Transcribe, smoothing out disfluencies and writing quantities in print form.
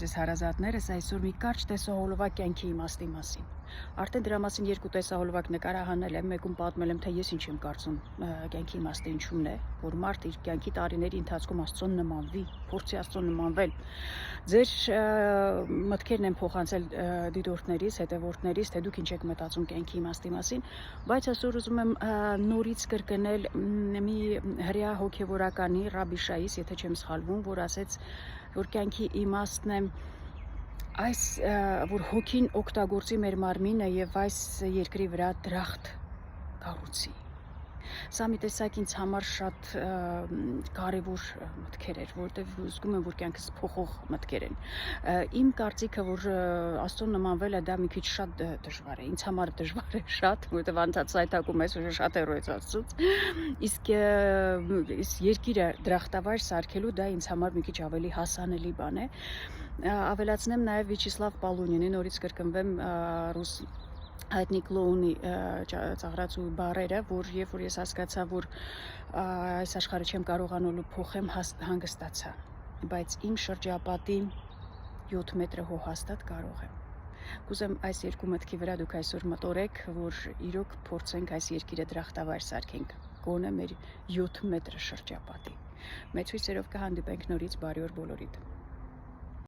Ձեզ հարազատներս այսօր մի կարճ տեսահոլովակ կյանքի իմաստի մասին։ Արդեն դրա մասին երկու տեսահոլովակ նկարահանել եմ, մեկում պատմել եմ, թե ես ինչ եմ կարծում կյանքի իմաստը ինչումն է, որ մարդ իր կյանքի տարիների ընթացքում Աստծուն նմանվի, փորձի Աստծուն նմանվել։ Ձեր մտքերն են փոխանցել դիտորդներից, հետևորդներից, թե դուք ինչ եք մտածում կյանքի իմաստի մասին, բայց այսօր ուզում եմ նորից կրկնել մի հրեա հոգևորականի Ռաբբի Շայիս, եթե չեմ սխալվում, որ ասեց, որ կյանքի իմաստն է այս, որ հոգին օգտագործի մեր մարմինը եւ այս երկրի վրա դրախտ կառուցի։ Սա մի տեսակ ինձ համար շատ կարևոր մտքեր էր, որտեղ զգում եմ, որ կյանքս փոխող մտքեր են։ Իմ կարծիքը, որ Աստծուն նմանվելը դա մի քիչ շատ դժվար է։ Ինձ համար դժվար է շատ, որտեղ անցած սայթակում ես որ շատ հերոյից Աստծուց։ Իսկ երկիրը դրախտավայր սարքելու դա ինձ համար մի քիչ ավելի հասանելի բան է։ Ավելացնեմ նաև Վիաչեսլավ Պալունինի, նորից կրկնվեմ ռուս հայտնի կլոունի ծաղրացու բառերը, որ երբ որ ես հասկացա, որ այս աշխարհը չեմ կարողանալու փոխեմ, հանգստացա, բայց իմ շրջապատի 7 մետրը հո հաստատ կարող եմ։ Կուզեմ այս երկու մտքի վրա դուք այսօր մտորեք, որ իրոք փորձենք այս երկիրը դրախտավայր սարքենք, գոնե մեր 7 մետրը շրջապատի։ Մեծ հույսերով կհանդիպենք նորից, բարի օր բոլորիդ։